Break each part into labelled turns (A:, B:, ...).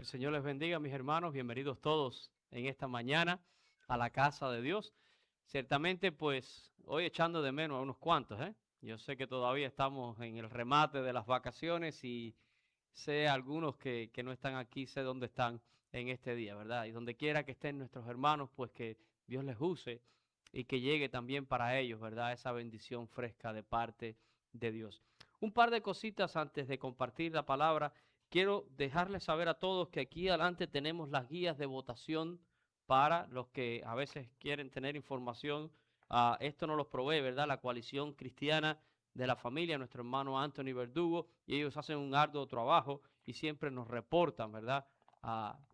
A: El Señor les bendiga, mis hermanos. Bienvenidos todos en esta mañana a la casa de Dios. Ciertamente, pues, hoy echando de menos a unos cuantos, ¿eh? Yo sé que todavía estamos en el remate de las vacaciones y sé algunos que no están aquí, sé dónde están en este día, ¿verdad? Y donde quiera que estén nuestros hermanos, pues que Dios les use y que llegue también para ellos, ¿verdad? Esa bendición fresca de parte de Dios. Un par de cositas antes de compartir la palabra. Quiero dejarles saber a todos que aquí adelante tenemos las guías de votación para los que a veces quieren tener información. Esto nos los provee, ¿verdad? La Coalición Cristiana de la Familia, nuestro hermano Anthony Verdugo, y ellos hacen un arduo trabajo y siempre nos reportan, ¿verdad?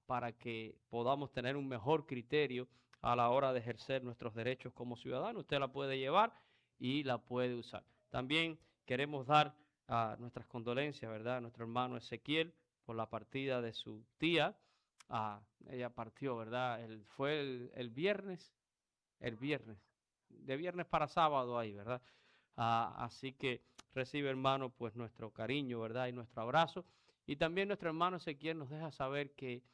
A: Para que podamos tener un mejor criterio a la hora de ejercer nuestros derechos como ciudadanos. Usted la puede llevar y la puede usar. También queremos dar nuestras condolencias, ¿verdad? A nuestro hermano Ezequiel por la partida de su tía. Ella partió, ¿verdad? Fue el viernes, de viernes para sábado ahí, ¿verdad? Así que recibe, hermano, pues nuestro cariño, ¿verdad? Y nuestro abrazo. Y también nuestro hermano Ezequiel nos deja saber que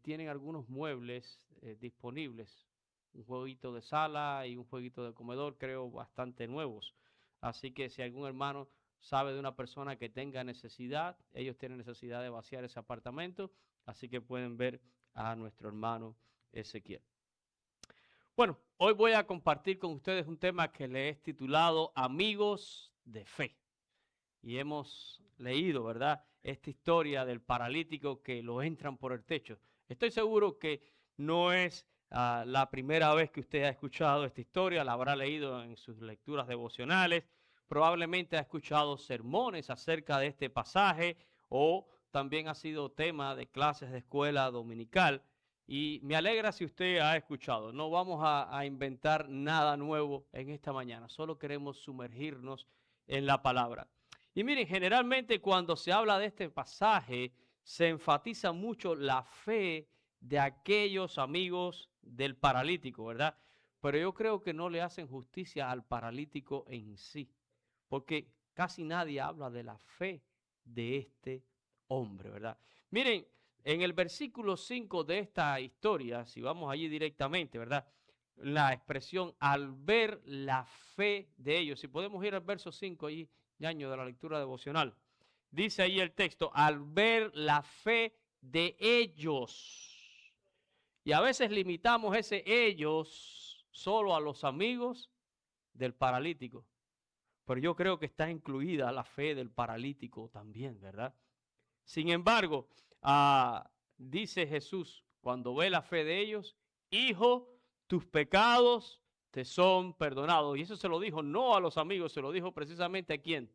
A: tienen algunos muebles disponibles, un jueguito de sala y un jueguito de comedor, creo, bastante nuevos. Así que si algún hermano sabe de una persona que tenga necesidad, ellos tienen necesidad de vaciar ese apartamento, así que pueden ver a nuestro hermano Ezequiel. Bueno, hoy voy a compartir con ustedes un tema que le he titulado Amigos de Fe. Y hemos leído, ¿verdad?, esta historia del paralítico que lo entran por el techo. Estoy seguro que no es la primera vez que usted ha escuchado esta historia, la habrá leído en sus lecturas devocionales, probablemente ha escuchado sermones acerca de este pasaje o también ha sido tema de clases de escuela dominical. Y me alegra si usted ha escuchado. No vamos a inventar nada nuevo en esta mañana, solo queremos sumergirnos en la palabra. Y miren, generalmente cuando se habla de este pasaje, se enfatiza mucho la fe de aquellos amigos del paralítico, ¿verdad? Pero yo creo que no le hacen justicia al paralítico en sí, porque casi nadie habla de la fe de este hombre, ¿verdad? Miren, en el versículo 5 de esta historia, si vamos allí directamente, ¿verdad? La expresión al ver la fe de ellos, si podemos ir al verso 5 allí, año de la lectura devocional. Dice ahí el texto, al ver la fe de ellos. Y a veces limitamos ese ellos solo a los amigos del paralítico. Pero yo creo que está incluida la fe del paralítico también, ¿verdad? Sin embargo, dice Jesús, cuando ve la fe de ellos, hijo, tus pecados te son perdonados. Y eso se lo dijo no a los amigos, se lo dijo precisamente a quién,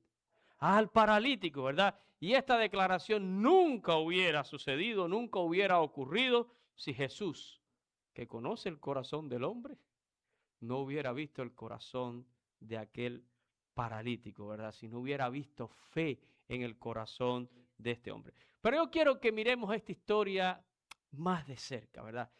A: al paralítico, ¿verdad? Y esta declaración nunca hubiera sucedido, nunca hubiera ocurrido si Jesús, que conoce el corazón del hombre, no hubiera visto el corazón de aquel paralítico, ¿verdad? Si no hubiera visto fe en el corazón de este hombre. Pero yo quiero que miremos esta historia más de cerca, ¿verdad?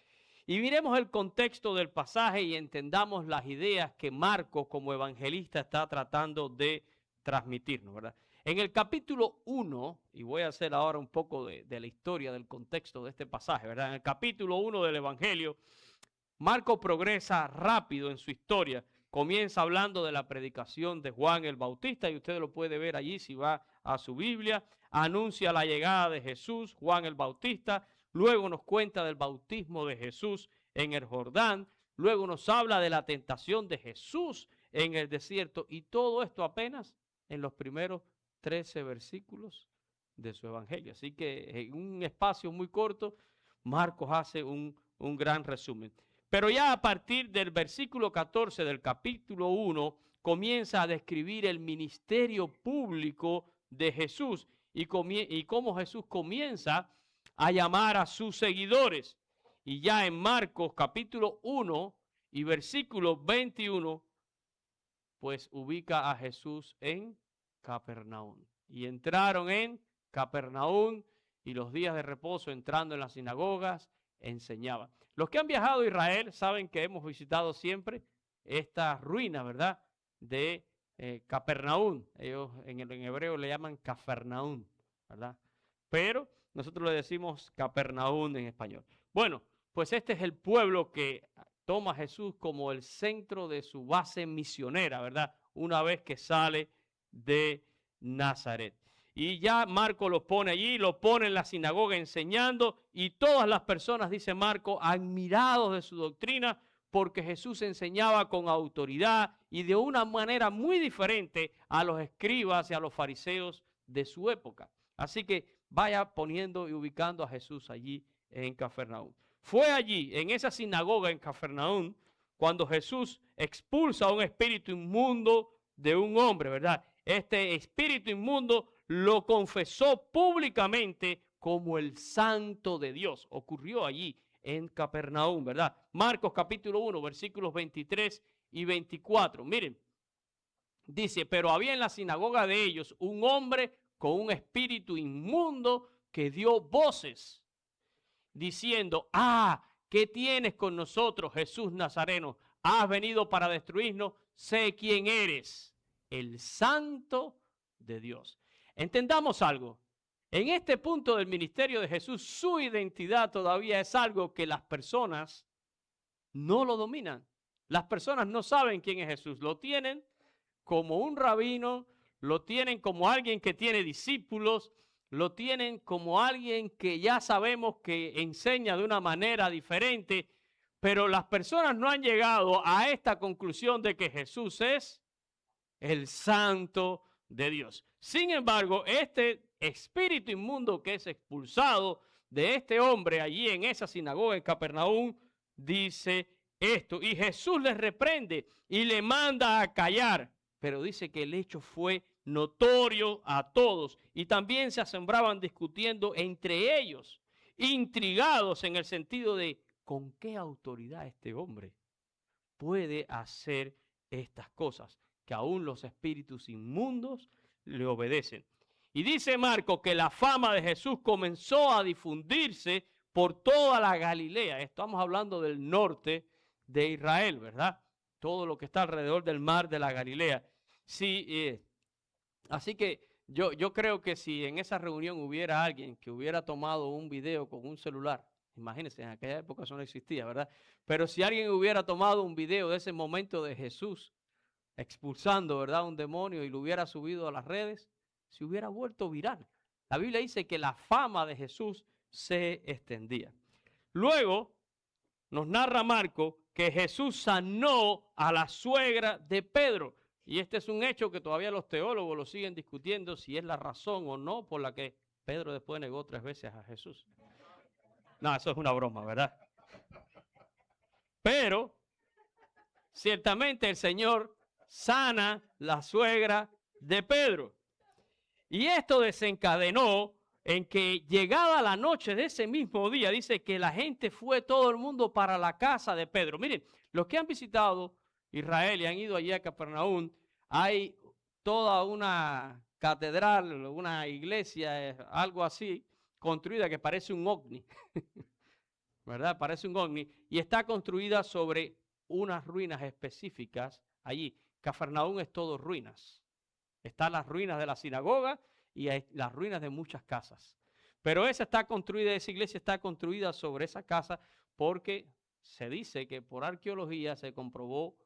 A: Y miremos el contexto del pasaje y entendamos las ideas que Marcos como evangelista está tratando de transmitirnos, ¿verdad? En el capítulo 1, y voy a hacer ahora un poco de la historia, del contexto de este pasaje, ¿verdad? En el capítulo 1 del Evangelio, Marcos progresa rápido en su historia. Comienza hablando de la predicación de Juan el Bautista, y usted lo puede ver allí si va a su Biblia. Anuncia la llegada de Jesús, Juan el Bautista. Luego nos cuenta del bautismo de Jesús en el Jordán. Luego nos habla de la tentación de Jesús en el desierto. Y todo esto apenas en los primeros 13 versículos de su evangelio. Así que en un espacio muy corto, Marcos hace un gran resumen. Pero ya a partir del versículo 14 del capítulo 1 comienza a describir el ministerio público de Jesús y cómo Jesús comienza a llamar a sus seguidores. Y ya en Marcos capítulo 1 y versículo 21, pues ubica a Jesús en Capernaum. Y entraron en Capernaum y los días de reposo entrando en las sinagogas enseñaban. Los que han viajado a Israel saben que hemos visitado siempre estas ruinas, ¿verdad? De Capernaum. Ellos en hebreo le llaman Cafarnaum, ¿verdad? Pero nosotros le decimos Capernaum en español. Bueno, pues este es el pueblo que toma a Jesús como el centro de su base misionera, ¿verdad? Una vez que sale de Nazaret. Y ya Marco lo pone allí, lo pone en la sinagoga enseñando, y todas las personas, dice Marco, admirados de su doctrina, porque Jesús enseñaba con autoridad y de una manera muy diferente a los escribas y a los fariseos de su época. Así que vaya poniendo y ubicando a Jesús allí en Capernaum. Fue allí, en esa sinagoga en Capernaum, cuando Jesús expulsa a un espíritu inmundo de un hombre, ¿verdad? Este espíritu inmundo lo confesó públicamente como el Santo de Dios. Ocurrió allí en Capernaum, ¿verdad? Marcos capítulo 1, versículos 23 y 24. Miren, dice, pero había en la sinagoga de ellos un hombre con un espíritu inmundo que dio voces diciendo, ¿qué tienes con nosotros, Jesús Nazareno? Has venido para destruirnos, sé quién eres, el Santo de Dios. Entendamos algo. En este punto del ministerio de Jesús, su identidad todavía es algo que las personas no lo dominan. Las personas no saben quién es Jesús. Lo tienen como un rabino, lo tienen como alguien que tiene discípulos, lo tienen como alguien que ya sabemos que enseña de una manera diferente, pero las personas no han llegado a esta conclusión de que Jesús es el Santo de Dios. Sin embargo, este espíritu inmundo que es expulsado de este hombre allí en esa sinagoga en Capernaum, dice esto, y Jesús les reprende y le manda a callar, pero dice que el hecho fue notorio a todos y también se asombraban discutiendo entre ellos, intrigados en el sentido de ¿con qué autoridad este hombre puede hacer estas cosas? Que aún los espíritus inmundos le obedecen. Y dice Marco que la fama de Jesús comenzó a difundirse por toda la Galilea. Estamos hablando del norte de Israel, ¿verdad? Todo lo que está alrededor del mar de la Galilea. Sí, así que yo creo que si en esa reunión hubiera alguien que hubiera tomado un video con un celular, imagínense, en aquella época eso no existía, ¿verdad? Pero si alguien hubiera tomado un video de ese momento de Jesús expulsando, ¿verdad?, un demonio y lo hubiera subido a las redes, se hubiera vuelto viral. La Biblia dice que la fama de Jesús se extendía. Luego nos narra Marco que Jesús sanó a la suegra de Pedro. Y este es un hecho que todavía los teólogos lo siguen discutiendo si es la razón o no por la que Pedro después negó 3 veces a Jesús. No, eso es una broma, ¿verdad? Pero ciertamente el Señor sana la suegra de Pedro. Y esto desencadenó en que llegada la noche de ese mismo día, dice que la gente fue todo el mundo para la casa de Pedro. Miren, los que han visitado Israel y han ido allí a Capernaum, hay toda una catedral, una iglesia, algo así, construida que parece un ovni, ¿verdad? Parece un ovni, y está construida sobre unas ruinas específicas allí. Capernaum es todo ruinas. Están las ruinas de la sinagoga y las ruinas de muchas casas. Pero esa iglesia está construida sobre esa casa porque se dice que por arqueología se comprobó,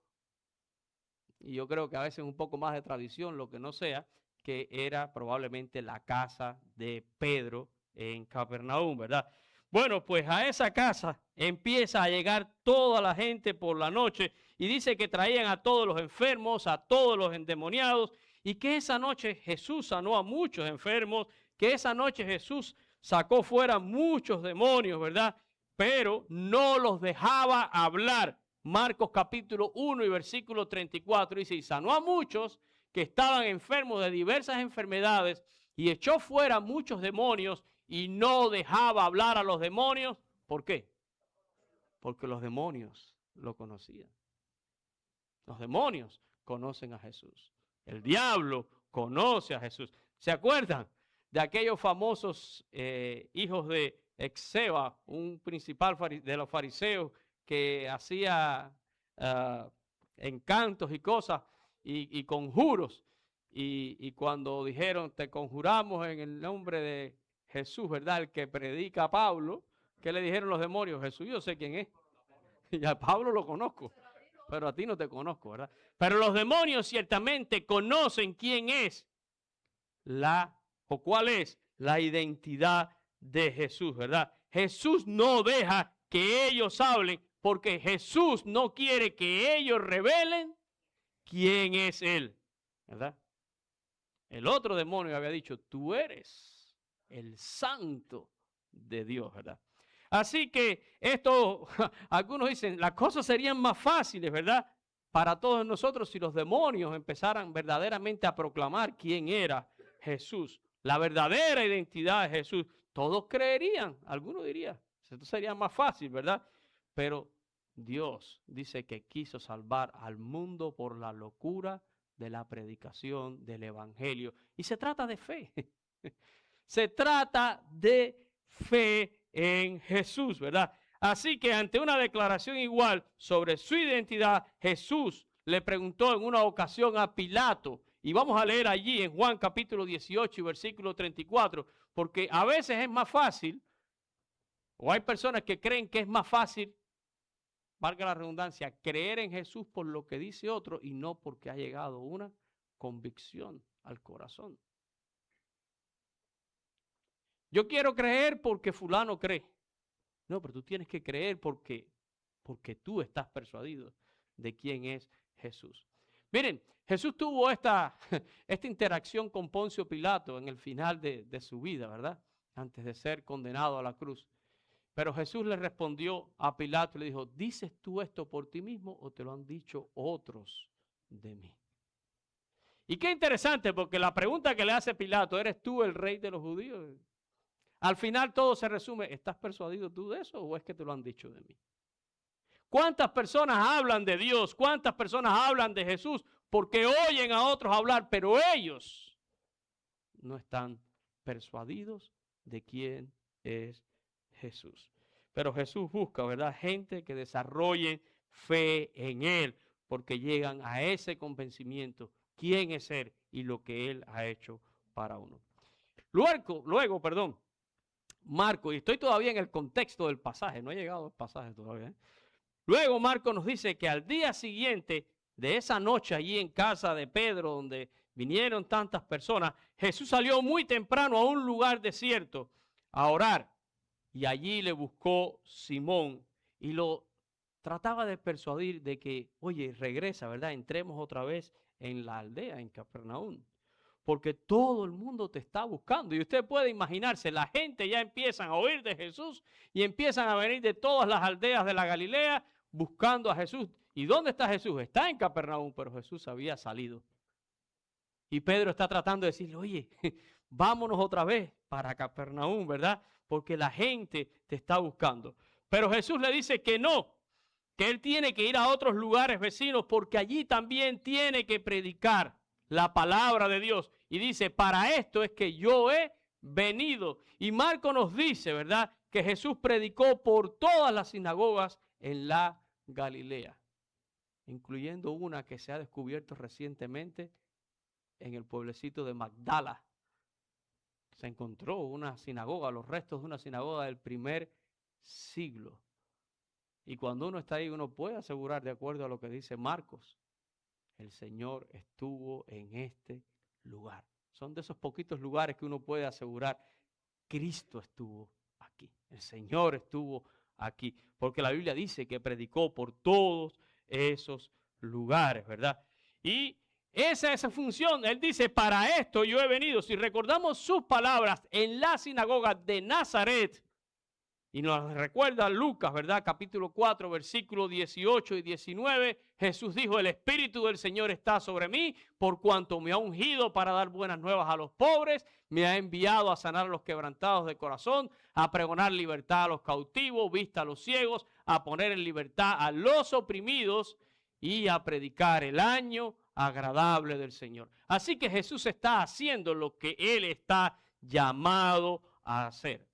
A: y yo creo que a veces un poco más de tradición, lo que no sea, que era probablemente la casa de Pedro en Capernaum, ¿verdad? Bueno, pues a esa casa empieza a llegar toda la gente por la noche y dice que traían a todos los enfermos, a todos los endemoniados, y que esa noche Jesús sanó a muchos enfermos, que esa noche Jesús sacó fuera muchos demonios, ¿verdad? Pero no los dejaba hablar. Marcos capítulo 1 y versículo 34 dice, y sanó a muchos que estaban enfermos de diversas enfermedades y echó fuera muchos demonios y no dejaba hablar a los demonios. ¿Por qué? Porque los demonios lo conocían. Los demonios conocen a Jesús. El diablo conoce a Jesús. ¿Se acuerdan de aquellos famosos hijos de Exeba, un principal de los fariseos que hacía encantos y cosas y conjuros? Y cuando dijeron, te conjuramos en el nombre de Jesús, ¿verdad? El que predica a Pablo, ¿qué le dijeron los demonios? Jesús, yo sé quién es. Y a Pablo lo conozco, pero a ti no te conozco, ¿verdad? Pero los demonios ciertamente conocen quién es o cuál es la identidad de Jesús, ¿verdad? Jesús no deja que ellos hablen porque Jesús no quiere que ellos revelen quién es Él, ¿verdad? El otro demonio había dicho, tú eres el santo de Dios, ¿verdad? Así que esto, algunos dicen, las cosas serían más fáciles, ¿verdad? Para todos nosotros si los demonios empezaran verdaderamente a proclamar quién era Jesús, la verdadera identidad de Jesús. Todos creerían, algunos dirían, esto sería más fácil, ¿verdad? Pero Dios dice que quiso salvar al mundo por la locura de la predicación del evangelio. Y se trata de fe. Se trata de fe en Jesús, ¿verdad? Así que ante una declaración igual sobre su identidad, Jesús le preguntó en una ocasión a Pilato, y vamos a leer allí en Juan capítulo 18 y versículo 34, porque a veces es más fácil, o hay personas que creen que es más fácil, valga la redundancia, creer en Jesús por lo que dice otro y no porque ha llegado una convicción al corazón. Yo quiero creer porque fulano cree. No, pero tú tienes que creer porque tú estás persuadido de quién es Jesús. Miren, Jesús tuvo esta interacción con Poncio Pilato en el final de su vida, ¿verdad? Antes de ser condenado a la cruz. Pero Jesús le respondió a Pilato y le dijo, ¿dices tú esto por ti mismo o te lo han dicho otros de mí? Y qué interesante, porque la pregunta que le hace Pilato, ¿eres tú el rey de los judíos? Al final todo se resume, ¿estás persuadido tú de eso o es que te lo han dicho de mí? ¿Cuántas personas hablan de Dios? ¿Cuántas personas hablan de Jesús? Porque oyen a otros hablar, pero ellos no están persuadidos de quién es Jesús. Pero Jesús busca, ¿verdad? Gente que desarrolle fe en Él, porque llegan a ese convencimiento, quién es Él y lo que Él ha hecho para uno. Luego, Marco, y estoy todavía en el contexto del pasaje, no he llegado al pasaje todavía, ¿eh? Luego Marco nos dice que al día siguiente de esa noche allí en casa de Pedro, donde vinieron tantas personas, Jesús salió muy temprano a un lugar desierto a orar. Y allí le buscó Simón y lo trataba de persuadir de que, oye, regresa, ¿verdad? Entremos otra vez en la aldea, en Capernaum. Porque todo el mundo te está buscando. Y usted puede imaginarse, la gente ya empiezan a oír de Jesús y empiezan a venir de todas las aldeas de la Galilea buscando a Jesús. ¿Y dónde está Jesús? Está en Capernaum, pero Jesús había salido. Y Pedro está tratando de decirle, oye, vámonos otra vez para Capernaum, ¿verdad? Porque la gente te está buscando. Pero Jesús le dice que no, que él tiene que ir a otros lugares vecinos porque allí también tiene que predicar la palabra de Dios. Y dice, para esto es que yo he venido. Y Marco nos dice, ¿verdad? Que Jesús predicó por todas las sinagogas en la Galilea, incluyendo una que se ha descubierto recientemente en el pueblecito de Magdala. Se encontró una sinagoga, los restos de una sinagoga del primer siglo. Y cuando uno está ahí, uno puede asegurar, de acuerdo a lo que dice Marcos, el Señor estuvo en este lugar. Son de esos poquitos lugares que uno puede asegurar, Cristo estuvo aquí, el Señor estuvo aquí. Porque la Biblia dice que predicó por todos esos lugares, ¿verdad? Y esa es su función. Él dice, para esto yo he venido. Si recordamos sus palabras en la sinagoga de Nazaret, y nos recuerda Lucas, ¿verdad? Capítulo 4, versículos 18 y 19. Jesús dijo, el Espíritu del Señor está sobre mí, por cuanto me ha ungido para dar buenas nuevas a los pobres, me ha enviado a sanar a los quebrantados de corazón, a pregonar libertad a los cautivos, vista a los ciegos, a poner en libertad a los oprimidos y a predicar el año agradable del Señor. Así que Jesús está haciendo lo que Él está llamado a hacer.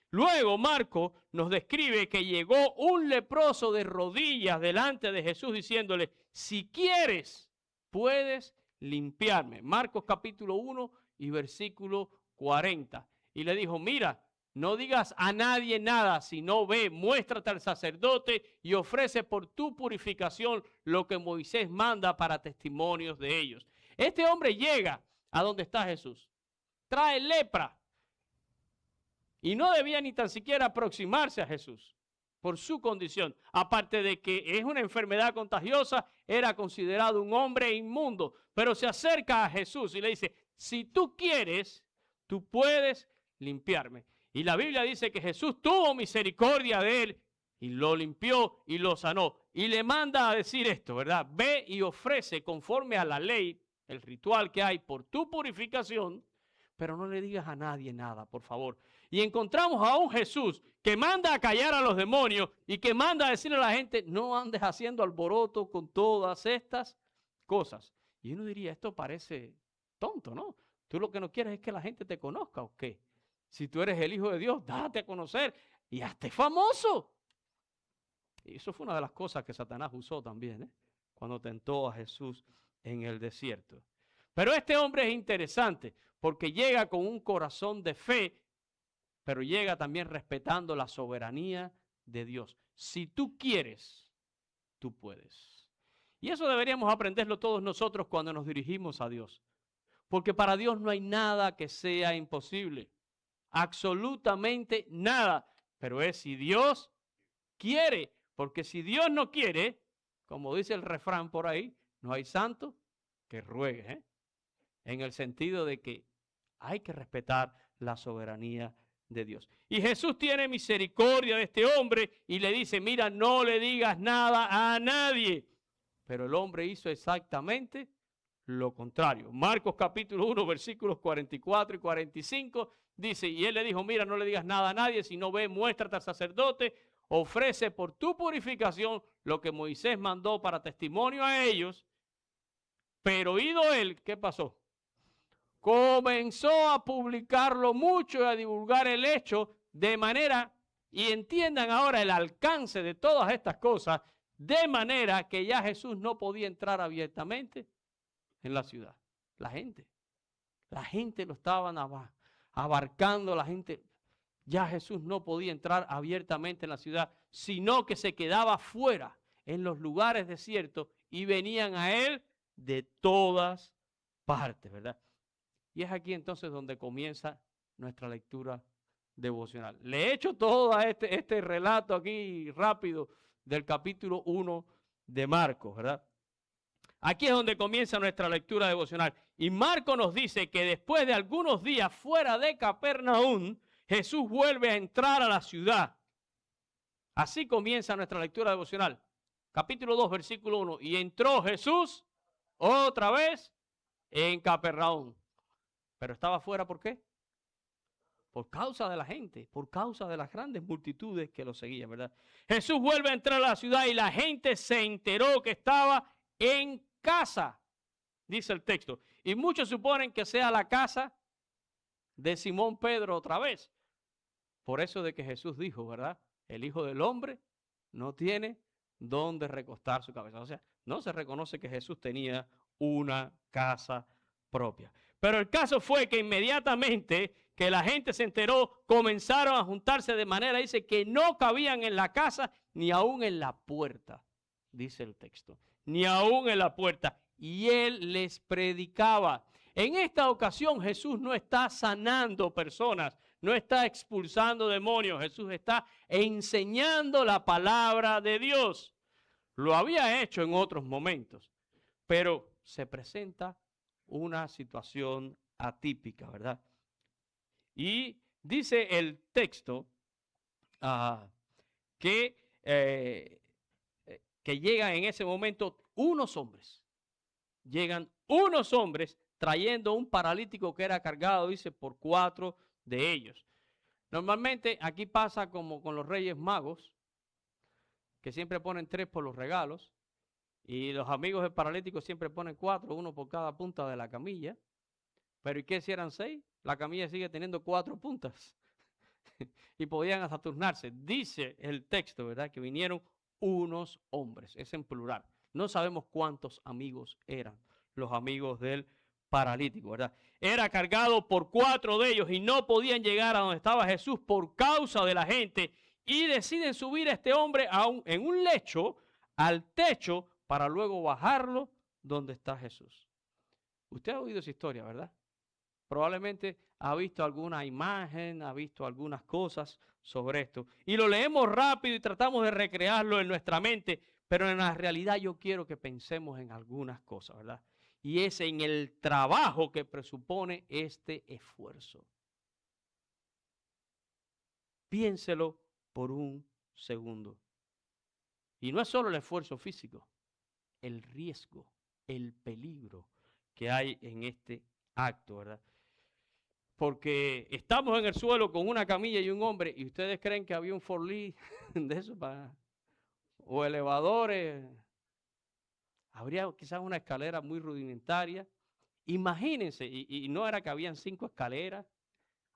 A: Luego Marco nos describe que llegó un leproso de rodillas delante de Jesús diciéndole, si quieres, puedes limpiarme. Marcos capítulo 1 y versículo 40. y le dijo, mira, no digas a nadie nada, sino ve, muéstrate al sacerdote y ofrece por tu purificación lo que Moisés manda para testimonios de ellos. Este hombre llega a donde está Jesús, trae lepra y no debía ni tan siquiera aproximarse a Jesús por su condición. Aparte de que es una enfermedad contagiosa, era considerado un hombre inmundo, pero se acerca a Jesús y le dice, si tú quieres, tú puedes limpiarme. Y la Biblia dice que Jesús tuvo misericordia de él y lo limpió y lo sanó. Y le manda a decir esto, ¿verdad? Ve y ofrece conforme a la ley, el ritual que hay por tu purificación, pero no le digas a nadie nada, por favor. Y encontramos a un Jesús que manda a callar a los demonios y que manda a decirle a la gente, no andes haciendo alboroto con todas estas cosas. Y uno diría, esto parece tonto, ¿no? Tú lo que no quieres es que la gente te conozca, ¿o qué? Si tú eres el Hijo de Dios, date a conocer y hazte famoso. Y eso fue una de las cosas que Satanás usó también, ¿eh? Cuando tentó a Jesús en el desierto. Pero este hombre es interesante porque llega con un corazón de fe, pero llega también respetando la soberanía de Dios. Si tú quieres, tú puedes. Y eso deberíamos aprenderlo todos nosotros cuando nos dirigimos a Dios. Porque para Dios no hay nada que sea imposible. Absolutamente nada. Pero es si Dios quiere. Porque si Dios no quiere, como dice el refrán por ahí, no hay santo que ruegue, ¿eh? En el sentido de que hay que respetar la soberanía de Dios. Y Jesús tiene misericordia de este hombre y le dice, mira, no le digas nada a nadie. Pero el hombre hizo exactamente lo contrario. Marcos capítulo 1, versículos 44 y 45, dice, y él le dijo, mira, no le digas nada a nadie, sino ve, muéstrate al sacerdote, ofrece por tu purificación lo que Moisés mandó para testimonio a ellos. Pero oído él, ¿qué pasó? Comenzó a publicarlo mucho y a divulgar el hecho de manera, y entiendan ahora el alcance de todas estas cosas, de manera que ya Jesús no podía entrar abiertamente en la ciudad. La gente lo estaban abarcando, la gente, ya Jesús no podía entrar abiertamente en la ciudad, sino que se quedaba fuera, en los lugares desiertos, y venían a él de todas partes, ¿verdad? Y es aquí entonces donde comienza nuestra lectura devocional. Le he hecho todo este relato aquí rápido del capítulo 1 de Marcos, ¿verdad? Aquí es donde comienza nuestra lectura devocional. Y Marcos nos dice que después de algunos días fuera de Capernaum, Jesús vuelve a entrar a la ciudad. Así comienza nuestra lectura devocional. Capítulo 2, versículo 1. Y entró Jesús otra vez en Capernaum. Pero estaba fuera, ¿por qué? Por causa de la gente, por causa de las grandes multitudes que lo seguían, ¿verdad? Jesús vuelve a entrar a la ciudad y la gente se enteró que estaba en casa, dice el texto. Y muchos suponen que sea la casa de Simón Pedro otra vez. Por eso de que Jesús dijo, ¿verdad? El Hijo del Hombre no tiene dónde recostar su cabeza. O sea, no se reconoce que Jesús tenía una casa propia. Pero el caso fue que inmediatamente que la gente se enteró, comenzaron a juntarse de manera, dice, que no cabían en la casa ni aún en la puerta, dice el texto, ni aún en la puerta. Y él les predicaba. En esta ocasión Jesús no está sanando personas, no está expulsando demonios, Jesús está enseñando la palabra de Dios. Lo había hecho en otros momentos, pero se presenta una situación atípica, ¿verdad? Y dice el texto que llegan en ese momento unos hombres. Llegan unos hombres trayendo un paralítico que era cargado, dice, por 4 de ellos. Normalmente aquí pasa como con los Reyes Magos, que siempre ponen 3 por los regalos. Y los amigos del paralítico siempre ponen 4, uno por cada punta de la camilla. Pero ¿y qué si eran 6? La camilla sigue teniendo 4 puntas. Y podían hasta turnarse. Dice el texto, ¿verdad? Que vinieron unos hombres. Es en plural. No sabemos cuántos amigos eran los amigos del paralítico, ¿verdad? Era cargado por 4 de ellos y no podían llegar a donde estaba Jesús por causa de la gente y deciden subir a este hombre en un lecho al techo para luego bajarlo donde está Jesús. Usted ha oído esa historia, ¿verdad? Probablemente ha visto alguna imagen, ha visto algunas cosas sobre esto. Y lo leemos rápido y tratamos de recrearlo en nuestra mente, pero en la realidad yo quiero que pensemos en algunas cosas, ¿verdad? Y es en el trabajo que presupone este esfuerzo. Piénselo por un segundo. Y no es solo el esfuerzo físico, el riesgo, el peligro que hay en este acto, ¿verdad? Porque estamos en el suelo con una camilla y un hombre, y ustedes creen que había un forlí de eso o elevadores. Habría quizás una escalera muy rudimentaria. Imagínense, y no era que habían 5 escaleras,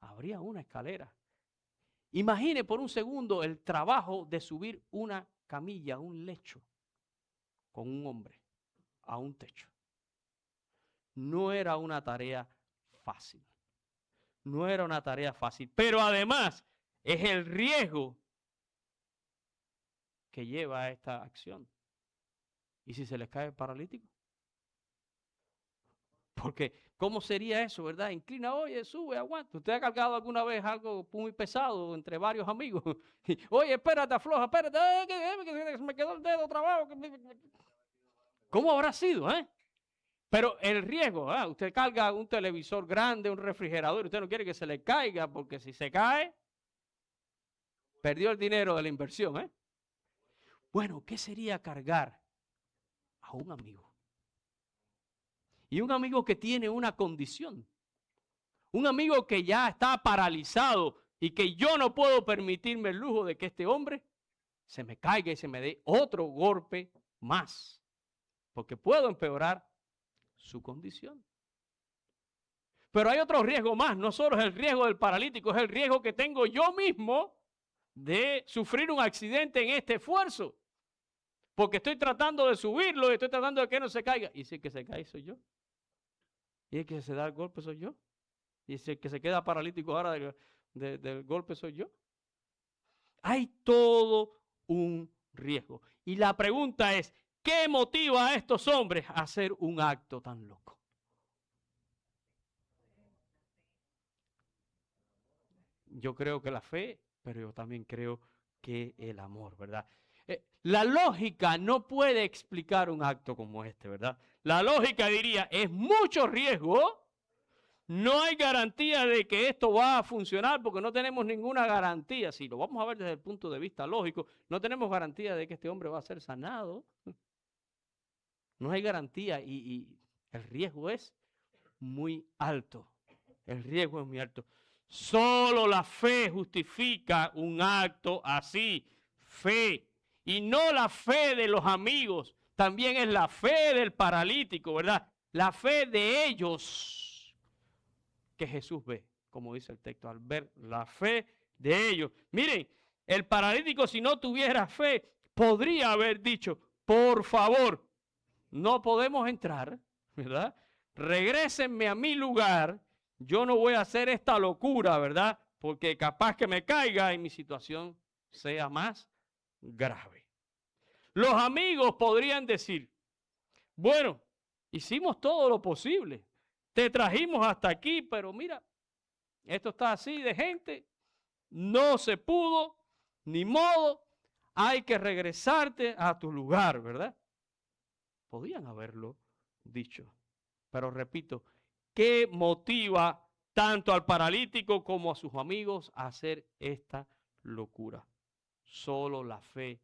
A: habría una escalera. Imagine por un segundo el trabajo de subir una camilla, un lecho, con un hombre a un techo. No era una tarea fácil. No era una tarea fácil, pero además es el riesgo que lleva a esta acción. ¿Y si se les cae el paralítico? Porque, ¿cómo sería eso, verdad? Inclina, oye, sube, aguanta. ¿Usted ha cargado alguna vez algo muy pesado entre varios amigos? Oye, espérate, afloja, espérate, que me quedó el dedo trabado. ¿Cómo habrá sido, Pero el riesgo, usted carga un televisor grande, un refrigerador, usted no quiere que se le caiga, porque si se cae, perdió el dinero de la inversión, Bueno, ¿qué sería cargar a un amigo? Y un amigo que tiene una condición. Un amigo que ya está paralizado y que yo no puedo permitirme el lujo de que este hombre se me caiga y se me dé otro golpe más. Porque puedo empeorar su condición. Pero hay otro riesgo más. No solo es el riesgo del paralítico, es el riesgo que tengo yo mismo de sufrir un accidente en este esfuerzo. Porque estoy tratando de subirlo y estoy tratando de que no se caiga. Y si el que se cae soy yo. Y el que se da el golpe soy yo. Y si el que se queda paralítico ahora del golpe soy yo. Hay todo un riesgo. Y la pregunta es, ¿qué motiva a estos hombres a hacer un acto tan loco? Yo creo que la fe, pero yo también creo que el amor, ¿verdad? La lógica no puede explicar un acto como este, ¿verdad? La lógica diría, es mucho riesgo, no hay garantía de que esto va a funcionar porque no tenemos ninguna garantía. Si lo vamos a ver desde el punto de vista lógico, no tenemos garantía de que este hombre va a ser sanado. No hay garantía y el riesgo es muy alto. El riesgo es muy alto. Solo la fe justifica un acto así. Fe. Y no la fe de los amigos. También es la fe del paralítico, ¿verdad? La fe de ellos que Jesús ve, como dice el texto, al ver la fe de ellos. Miren, el paralítico si no tuviera fe, podría haber dicho, por favor, no podemos entrar, ¿verdad? Regrésenme a mi lugar, yo no voy a hacer esta locura, ¿verdad? Porque capaz que me caiga y mi situación sea más grave. Los amigos podrían decir, bueno, hicimos todo lo posible, te trajimos hasta aquí, pero mira, esto está así de gente, no se pudo, ni modo, hay que regresarte a tu lugar, ¿verdad? Podían haberlo dicho. Pero repito, ¿qué motiva tanto al paralítico como a sus amigos a hacer esta locura? Solo la fe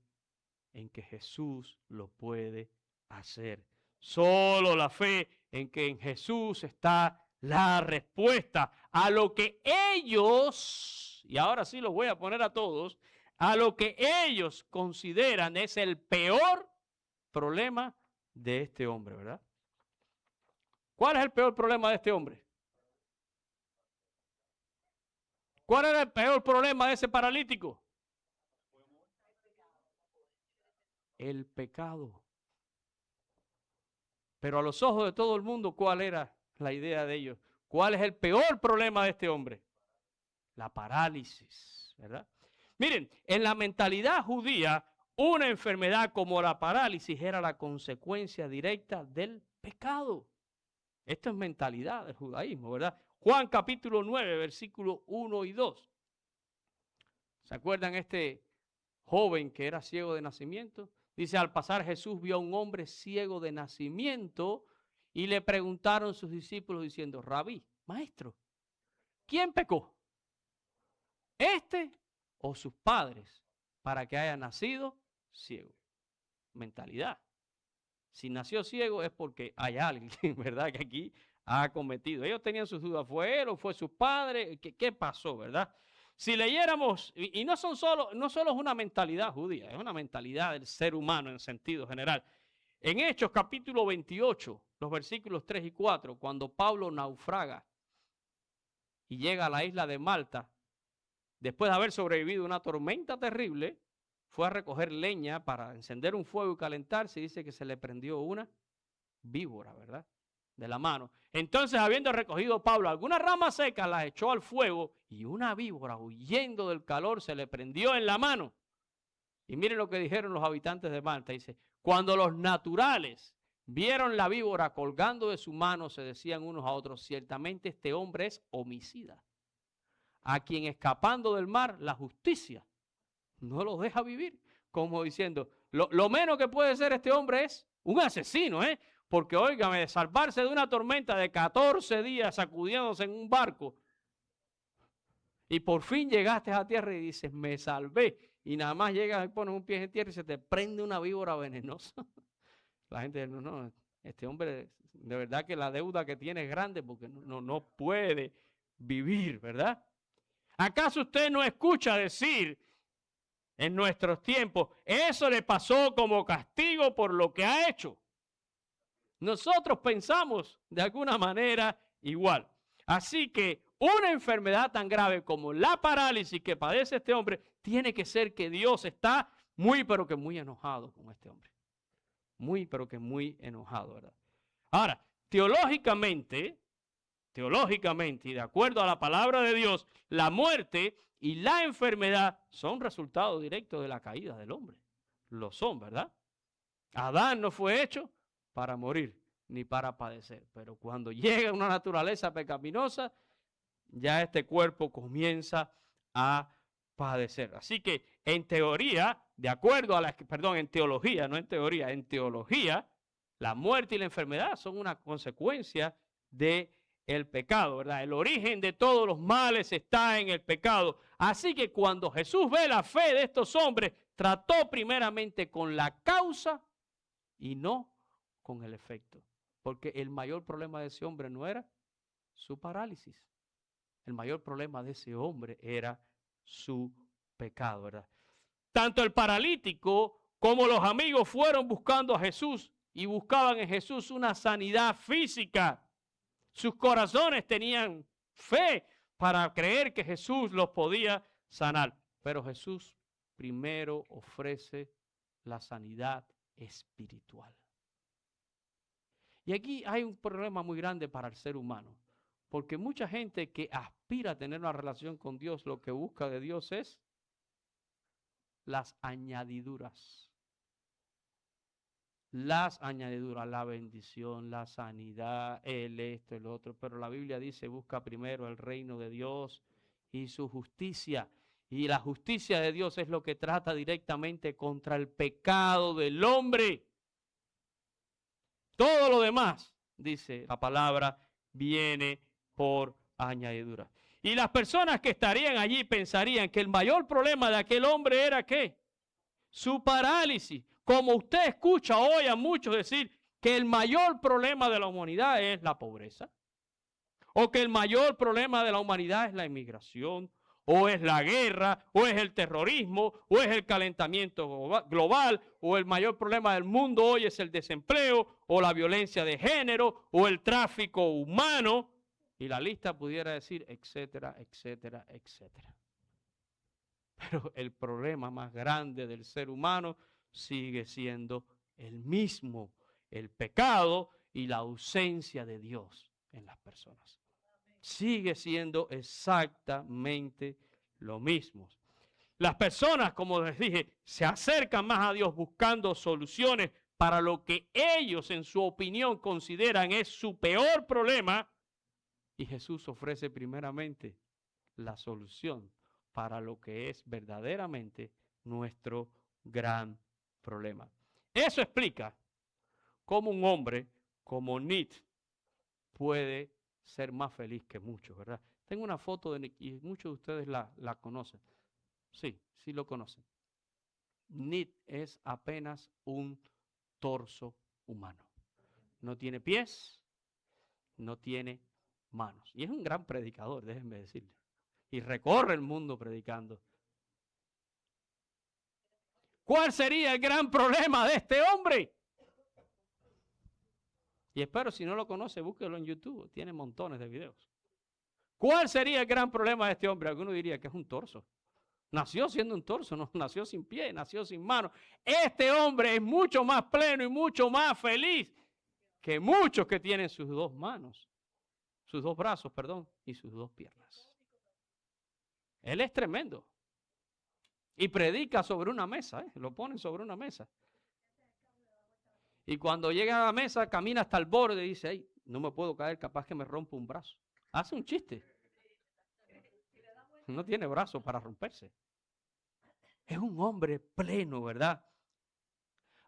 A: en que Jesús lo puede hacer. Solo la fe en que en Jesús está la respuesta a lo que ellos, y ahora sí los voy a poner a todos, a lo que ellos consideran es el peor problema de este hombre, ¿verdad? ¿Cuál es el peor problema de este hombre? ¿Cuál era el peor problema de ese paralítico? El pecado. Pero a los ojos de todo el mundo, ¿cuál era la idea de ellos. ¿Cuál es el peor problema de este hombre? La parálisis, ¿verdad? Miren, en la mentalidad judía, una enfermedad como la parálisis era la consecuencia directa del pecado. Esto es mentalidad del judaísmo, ¿verdad? Juan capítulo 9, versículos 1 y 2. ¿Se acuerdan este joven que era ciego de nacimiento? Dice, al pasar Jesús vio a un hombre ciego de nacimiento y le preguntaron sus discípulos diciendo, Rabí, maestro, ¿quién pecó? ¿Este o sus padres para que haya nacido ciego? Mentalidad. Si nació ciego es porque hay alguien, ¿verdad? Que aquí ha cometido. Ellos tenían sus dudas, ¿fue él o fue su padre? ¿Qué pasó, verdad? Si leyéramos, y no solo es una mentalidad judía, es una mentalidad del ser humano en sentido general. En Hechos capítulo 28, los versículos 3 y 4, cuando Pablo naufraga y llega a la isla de Malta, después de haber sobrevivido una tormenta terrible, fue a recoger leña para encender un fuego y calentarse, y dice que se le prendió una víbora, ¿verdad? De la mano. Entonces, habiendo recogido Pablo algunas ramas secas, las echó al fuego y una víbora, huyendo del calor, se le prendió en la mano. Y miren lo que dijeron los habitantes de Malta. Dice, cuando los naturales vieron la víbora colgando de su mano, se decían unos a otros, ciertamente este hombre es homicida, a quien escapando del mar, la justicia no lo deja vivir. Como diciendo, lo menos que puede ser este hombre es un asesino, ¿eh? Porque, óigame, de salvarse de una tormenta de 14 días sacudiéndose en un barco y por fin llegaste a tierra y dices, me salvé. Y nada más llegas y pones un pie en tierra y se te prende una víbora venenosa. La gente dice, no, este hombre, de verdad que la deuda que tiene es grande porque no puede vivir, ¿verdad? ¿Acaso usted no escucha decir en nuestros tiempos, eso le pasó como castigo por lo que ha hecho? Nosotros pensamos de alguna manera igual. Así que una enfermedad tan grave como la parálisis que padece este hombre, tiene que ser que Dios está muy, pero que muy enojado con este hombre. Muy, pero que muy enojado, ¿verdad? Ahora, teológicamente, y de acuerdo a la palabra de Dios, la muerte y la enfermedad son resultado directo de la caída del hombre. Lo son, ¿verdad? Adán no fue hecho para morir ni para padecer, pero cuando llega una naturaleza pecaminosa, ya este cuerpo comienza a padecer. Así que en teoría, de acuerdo a en teología, no en teoría, en teología, la muerte y la enfermedad son una consecuencia de el pecado, ¿verdad? El origen de todos los males está en el pecado. Así que cuando Jesús ve la fe de estos hombres, trató primeramente con la causa y no con el efecto. Porque el mayor problema de ese hombre no era su parálisis. El mayor problema de ese hombre era su pecado, ¿verdad? Tanto el paralítico como los amigos fueron buscando a Jesús y buscaban en Jesús una sanidad física. Sus corazones tenían fe para creer que Jesús los podía sanar. Pero Jesús primero ofrece la sanidad espiritual. Y aquí hay un problema muy grande para el ser humano, porque mucha gente que aspira a tener una relación con Dios, lo que busca de Dios es las añadiduras. Las añadiduras, la bendición, la sanidad, el esto, el otro. Pero la Biblia dice, busca primero el reino de Dios y su justicia. Y la justicia de Dios es lo que trata directamente contra el pecado del hombre. Todo lo demás, dice la palabra, viene por añadidura. Y las personas que estarían allí pensarían que el mayor problema de aquel hombre era ¿qué? Su parálisis. Como usted escucha hoy a muchos decir que el mayor problema de la humanidad es la pobreza, o que el mayor problema de la humanidad es la inmigración, o es la guerra, o es el terrorismo, o es el calentamiento global, o el mayor problema del mundo hoy es el desempleo, o la violencia de género, o el tráfico humano, y la lista pudiera decir, etcétera, etcétera, etcétera. Pero el problema más grande del ser humano sigue siendo el mismo, el pecado y la ausencia de Dios en las personas. Sigue siendo exactamente lo mismo. Las personas, como les dije, se acercan más a Dios buscando soluciones para lo que ellos, en su opinión, consideran es su peor problema. Y Jesús ofrece primeramente la solución para lo que es verdaderamente nuestro gran problema. Eso explica cómo un hombre como Nick puede ser más feliz que muchos, ¿verdad? Tengo una foto de Nick y muchos de ustedes la conocen. Sí, sí lo conocen. Nick es apenas un torso humano. No tiene pies, no tiene manos. Y es un gran predicador, déjenme decirle. Y recorre el mundo predicando. ¿Cuál sería el gran problema de este hombre? Y espero, si no lo conoce, búsquelo en YouTube. Tiene montones de videos. ¿Cuál sería el gran problema de este hombre? Alguno diría que es un torso. Nació siendo un torso, no nació sin pie, nació sin manos. Este hombre es mucho más pleno y mucho más feliz que muchos que tienen sus dos manos, sus dos brazos, perdón, y sus dos piernas. Él es tremendo. Y predica sobre una mesa, lo ponen sobre una mesa. Y cuando llega a la mesa, camina hasta el borde y dice, ay, no me puedo caer, capaz que me rompo un brazo. Hace un chiste. No tiene brazo para romperse. Es un hombre pleno, ¿verdad?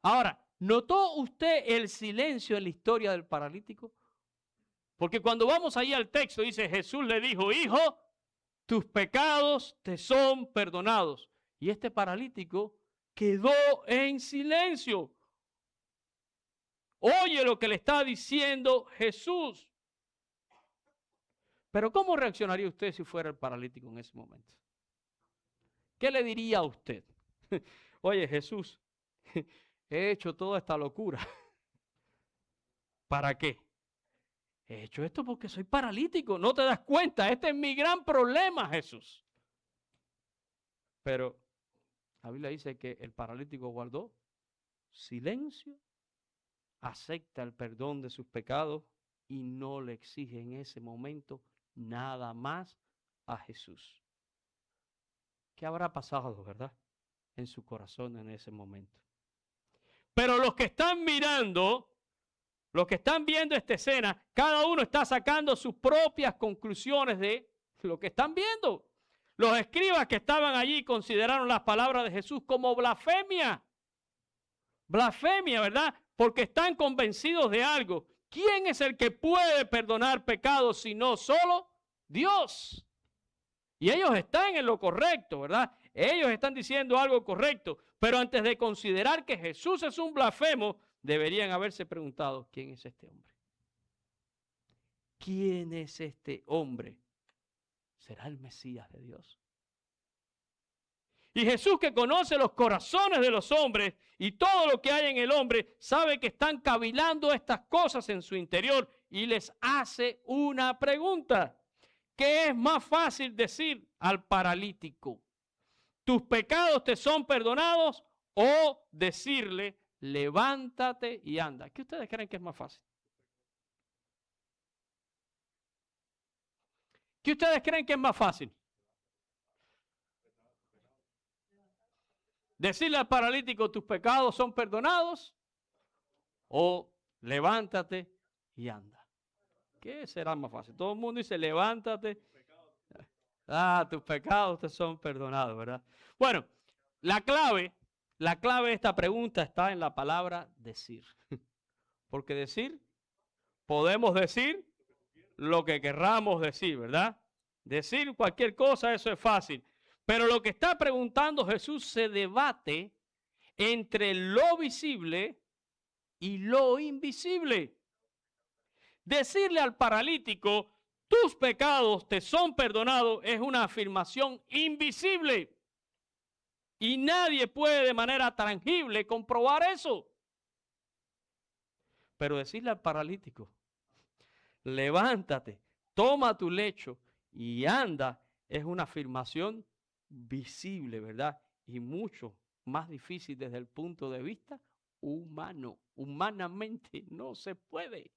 A: Ahora, ¿notó usted el silencio en la historia del paralítico? Porque cuando vamos ahí al texto, dice, Jesús le dijo, hijo, tus pecados te son perdonados. Y este paralítico quedó en silencio. Oye lo que le está diciendo Jesús. Pero ¿cómo reaccionaría usted si fuera el paralítico en ese momento? ¿Qué le diría a usted? Oye, Jesús, he hecho toda esta locura. ¿Para qué? He hecho esto porque soy paralítico. No te das cuenta. Este es mi gran problema, Jesús. Pero la Biblia dice que el paralítico guardó silencio, acepta el perdón de sus pecados y no le exige en ese momento nada más a Jesús. ¿Qué habrá pasado, verdad? En su corazón en ese momento. Pero los que están mirando, los que están viendo esta escena, cada uno está sacando sus propias conclusiones de lo que están viendo. Los escribas que estaban allí consideraron las palabras de Jesús como blasfemia. Blasfemia, ¿verdad? Porque están convencidos de algo. ¿Quién es el que puede perdonar pecados si no solo Dios? Y ellos están en lo correcto, ¿verdad? Ellos están diciendo algo correcto. Pero antes de considerar que Jesús es un blasfemo, deberían haberse preguntado, ¿quién es este hombre? ¿Quién es este hombre? ¿Será el Mesías de Dios? Y Jesús, que conoce los corazones de los hombres y todo lo que hay en el hombre, sabe que están cavilando estas cosas en su interior y les hace una pregunta. ¿Qué es más fácil decir al paralítico? ¿Tus pecados te son perdonados? O decirle, levántate y anda. ¿Qué ustedes creen que es más fácil? ¿Qué ustedes creen que es más fácil? Decirle al paralítico, tus pecados son perdonados, o levántate y anda. ¿Qué será más fácil? Todo el mundo dice, levántate. Ah, tus pecados te son perdonados, ¿verdad? Bueno, la clave de esta pregunta está en la palabra decir. Porque decir, podemos decir lo que querramos decir, ¿verdad? Decir cualquier cosa, eso es fácil. Pero lo que está preguntando Jesús se debate entre lo visible y lo invisible. Decirle al paralítico, tus pecados te son perdonados, es una afirmación invisible. Y nadie puede de manera tangible comprobar eso. Pero decirle al paralítico, levántate, toma tu lecho y anda, es una afirmación visible, ¿verdad? Y mucho más difícil desde el punto de vista humano. Humanamente no se puede.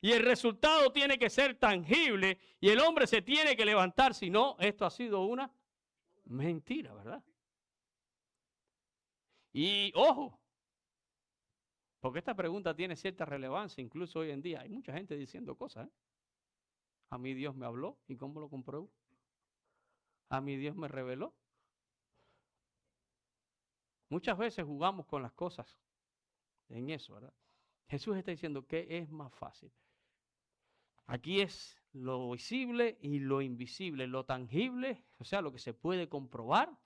A: y el resultado tiene que ser tangible y el hombre se tiene que levantar, si no, esto ha sido una mentira, ¿verdad? Y ojo, porque esta pregunta tiene cierta relevancia, incluso hoy en día. Hay mucha gente diciendo cosas, ¿eh? A mí Dios me habló, ¿y cómo lo compruebo? A mí Dios me reveló. Muchas veces jugamos con las cosas en eso, ¿verdad? Jesús está diciendo que es más fácil. Aquí es lo visible y lo invisible, lo tangible, o sea, lo que se puede comprobar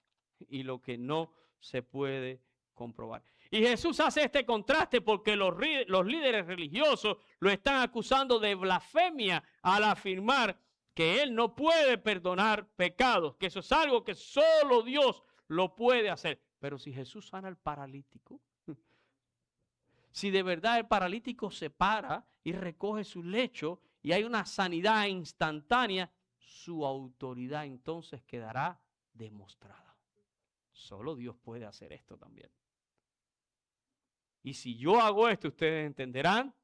A: y lo que no se puede comprobar. Y Jesús hace este contraste porque los líderes religiosos lo están acusando de blasfemia al afirmar que Él no puede perdonar pecados, que eso es algo que solo Dios lo puede hacer. Pero si Jesús sana al paralítico, si de verdad el paralítico se para y recoge su lecho y hay una sanidad instantánea, su autoridad entonces quedará demostrada. Solo Dios puede hacer esto también. Y si yo hago esto, ustedes entenderán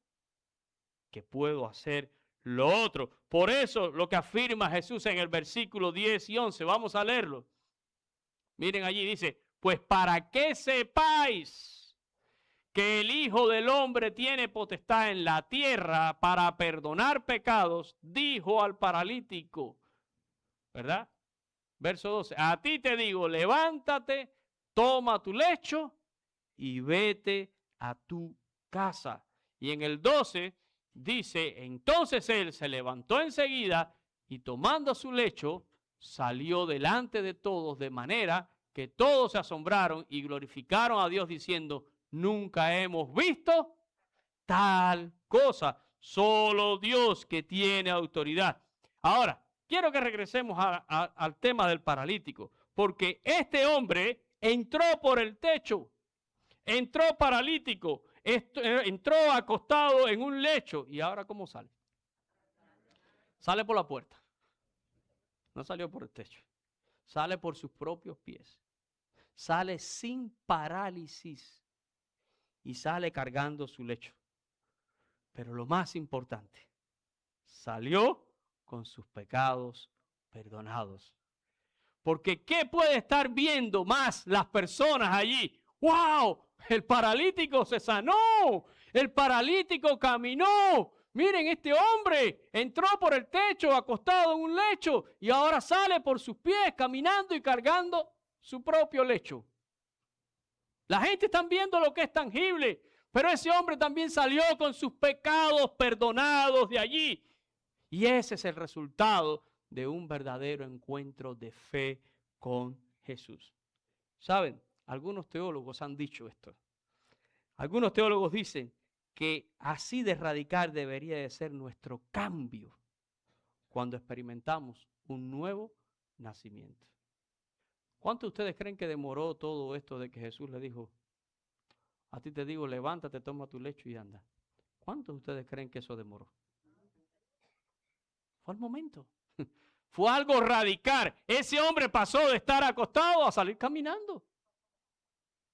A: que puedo hacer lo otro. Por eso lo que afirma Jesús en el versículo 10 y 11, vamos a leerlo. Miren allí, dice, pues para que sepáis que el Hijo del Hombre tiene potestad en la tierra para perdonar pecados, dijo al paralítico, ¿verdad? Verso 12, a ti te digo, levántate, toma tu lecho y vete a tu casa. Y en el 12 dice, entonces él se levantó enseguida y tomando su lecho, salió delante de todos, de manera que todos se asombraron y glorificaron a Dios diciendo, nunca hemos visto tal cosa, solo Dios que tiene autoridad. Ahora, quiero que regresemos al tema del paralítico, porque este hombre entró por el techo, entró paralítico, entró acostado en un lecho, y ahora ¿cómo sale? Sale por la puerta, no salió por el techo, sale por sus propios pies, sale sin parálisis y sale cargando su lecho. Pero lo más importante, salió con sus pecados perdonados. Porque ¿qué puede estar viendo más las personas allí? ¡Wow! El paralítico se sanó. El paralítico caminó. Miren, este hombre entró por el techo, acostado en un lecho, y ahora sale por sus pies, caminando y cargando su propio lecho. La gente está viendo lo que es tangible, pero ese hombre también salió con sus pecados perdonados de allí. Y ese es el resultado de un verdadero encuentro de fe con Jesús. ¿Saben? Algunos teólogos han dicho esto. Algunos teólogos dicen que así de radical debería de ser nuestro cambio cuando experimentamos un nuevo nacimiento. ¿Cuántos de ustedes creen que demoró todo esto de que Jesús le dijo, a ti te digo, levántate, toma tu lecho y anda? ¿Cuántos de ustedes creen que eso demoró? Fue el momento. Fue algo radical. Ese hombre pasó de estar acostado a salir caminando.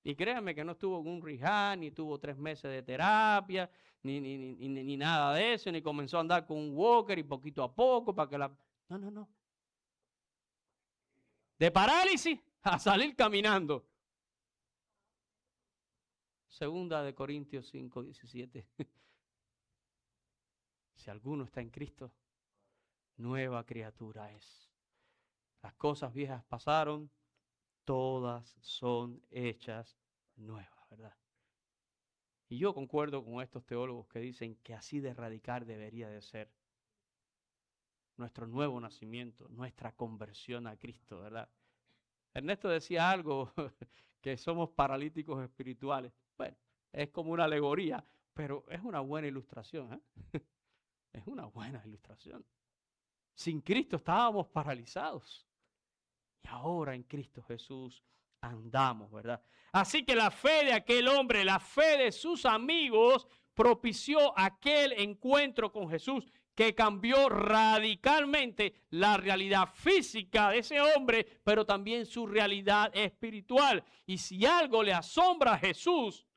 A: Y créanme que no estuvo en un rehab, ni tuvo 3 meses de terapia, ni nada de eso, ni comenzó a andar con un walker y poquito a poco para que la... No. De parálisis a salir caminando. Segunda de Corintios 5:17. Si alguno está en Cristo, nueva criatura es. Las cosas viejas pasaron, todas son hechas nuevas, ¿verdad? Y yo concuerdo con estos teólogos que dicen que así de radical debería de ser nuestro nuevo nacimiento, nuestra conversión a Cristo, ¿verdad? Ernesto decía algo, que somos paralíticos espirituales. Bueno, es como una alegoría, pero es una buena ilustración, ¿eh? Es una buena ilustración. Sin Cristo estábamos paralizados. Y ahora en Cristo Jesús andamos, ¿verdad? Así que la fe de aquel hombre, la fe de sus amigos, propició aquel encuentro con Jesús que cambió radicalmente la realidad física de ese hombre, pero también su realidad espiritual. Y si algo le asombra a Jesús,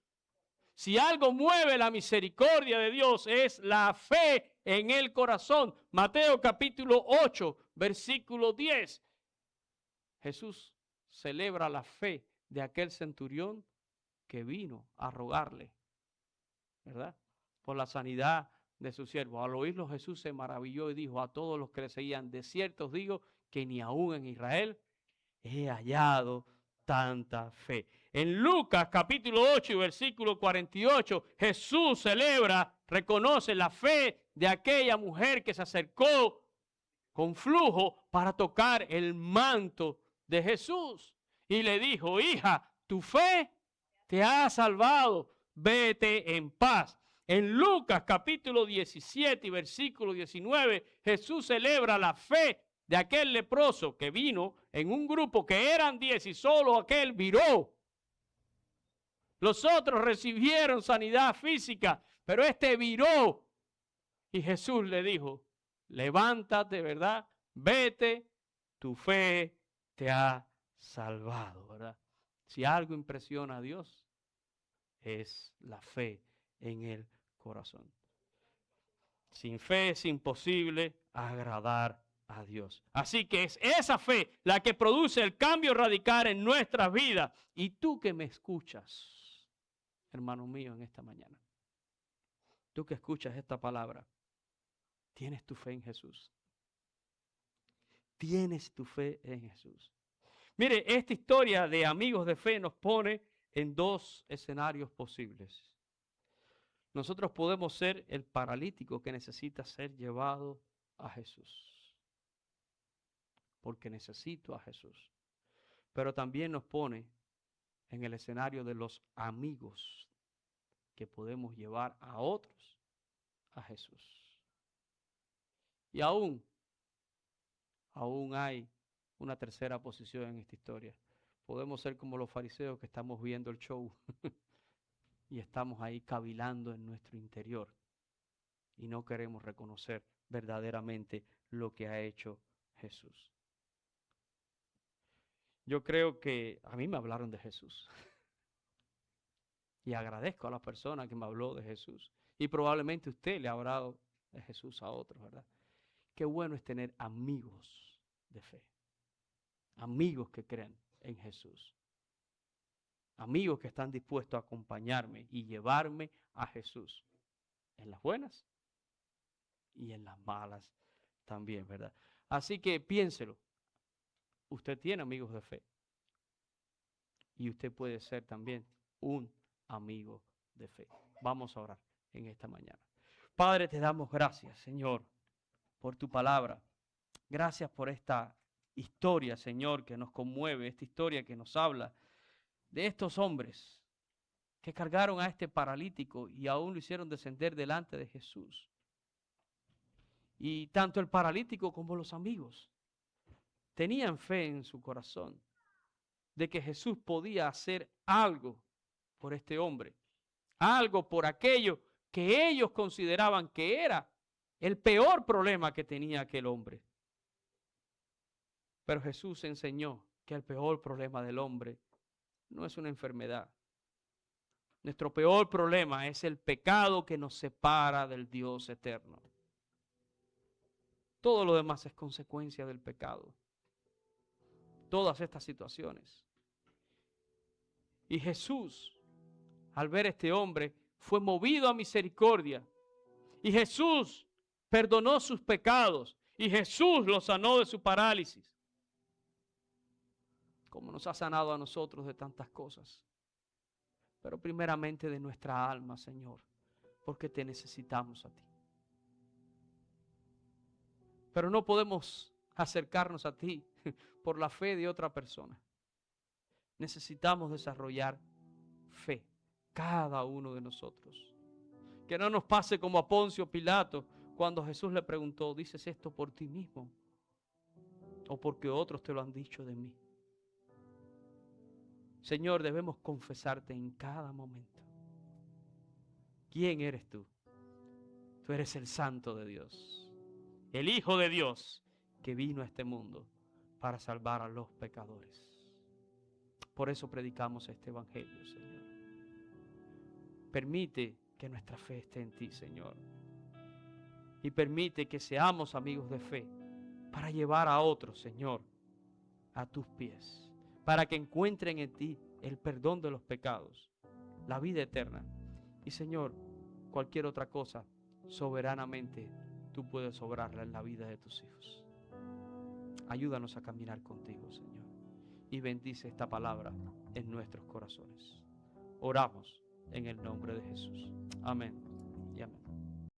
A: si algo mueve la misericordia de Dios, es la fe en el corazón. Mateo capítulo 8, versículo 10. Jesús celebra la fe de aquel centurión que vino a rogarle, ¿verdad?, por la sanidad de su siervo. Al oírlo, Jesús se maravilló y dijo a todos los que le seguían: de cierto os digo que ni aún en Israel he hallado tanta fe. En Lucas capítulo 8 y versículo 48, Jesús celebra, reconoce la fe de aquella mujer que se acercó con flujo para tocar el manto de Jesús. Y le dijo: hija, tu fe te ha salvado, vete en paz. En Lucas capítulo 17 y versículo 19, Jesús celebra la fe de aquel leproso que vino en un grupo que eran 10 y solo aquel viró. Los otros recibieron sanidad física, pero este viró. Y Jesús le dijo: levántate, ¿verdad? Vete, tu fe te ha salvado, ¿verdad? Si algo impresiona a Dios, es la fe en el corazón. Sin fe es imposible agradar a Dios. Así que es esa fe la que produce el cambio radical en nuestras vidas. Y tú que me escuchas, hermano mío, en esta mañana, tú que escuchas esta palabra, ¿tienes tu fe en Jesús? ¿Tienes tu fe en Jesús? Mire, esta historia de amigos de fe nos pone en dos escenarios posibles. Nosotros podemos ser el paralítico que necesita ser llevado a Jesús, porque necesito a Jesús. Pero también nos pone en el escenario de los amigos que podemos llevar a otros a Jesús. Y aún hay una tercera posición en esta historia. Podemos ser como los fariseos que estamos viendo el show y estamos ahí cavilando en nuestro interior y no queremos reconocer verdaderamente lo que ha hecho Jesús. Yo creo que a mí me hablaron de Jesús y agradezco a la persona que me habló de Jesús, y probablemente usted le ha hablado de Jesús a otros, ¿verdad? Qué bueno es tener amigos de fe, amigos que creen en Jesús, amigos que están dispuestos a acompañarme y llevarme a Jesús, en las buenas y en las malas también, ¿verdad? Así que piénselo, usted tiene amigos de fe y usted puede ser también un amigo de fe. Vamos a orar en esta mañana. Padre, te damos gracias, Señor, por tu palabra. Gracias por esta historia, Señor, que nos conmueve, esta historia que nos habla de estos hombres que cargaron a este paralítico y aún lo hicieron descender delante de Jesús. Y tanto el paralítico como los amigos tenían fe en su corazón de que Jesús podía hacer algo por este hombre, algo por aquello que ellos consideraban que era el peor problema que tenía aquel hombre. Pero Jesús enseñó que el peor problema del hombre no es una enfermedad. Nuestro peor problema es el pecado que nos separa del Dios eterno. Todo lo demás es consecuencia del pecado. Todas estas situaciones. Y Jesús, al ver a este hombre, fue movido a misericordia. Y Jesús perdonó sus pecados. Y Jesús lo sanó de su parálisis. Como nos ha sanado a nosotros de tantas cosas. Pero primeramente de nuestra alma, Señor, porque te necesitamos a ti. Pero no podemos acercarnos a ti por la fe de otra persona. Necesitamos desarrollar fe, cada uno de nosotros. Que no nos pase como a Poncio Pilato, cuando Jesús le preguntó: ¿dices esto por ti mismo o porque otros te lo han dicho de mí? Señor, debemos confesarte en cada momento. ¿Quién eres tú? Tú eres el Santo de Dios, el Hijo de Dios, que vino a este mundo para salvar a los pecadores. Por eso predicamos este evangelio, Señor. Permite que nuestra fe esté en ti, Señor. y permite que seamos amigos de fe para llevar a otros, Señor, a tus pies, para que encuentren en ti el perdón de los pecados, la vida eterna. Y Señor, cualquier otra cosa, soberanamente tú puedes obrarla en la vida de tus hijos. Ayúdanos a caminar contigo, Señor, y bendice esta palabra en nuestros corazones. Oramos en el nombre de Jesús. Amén.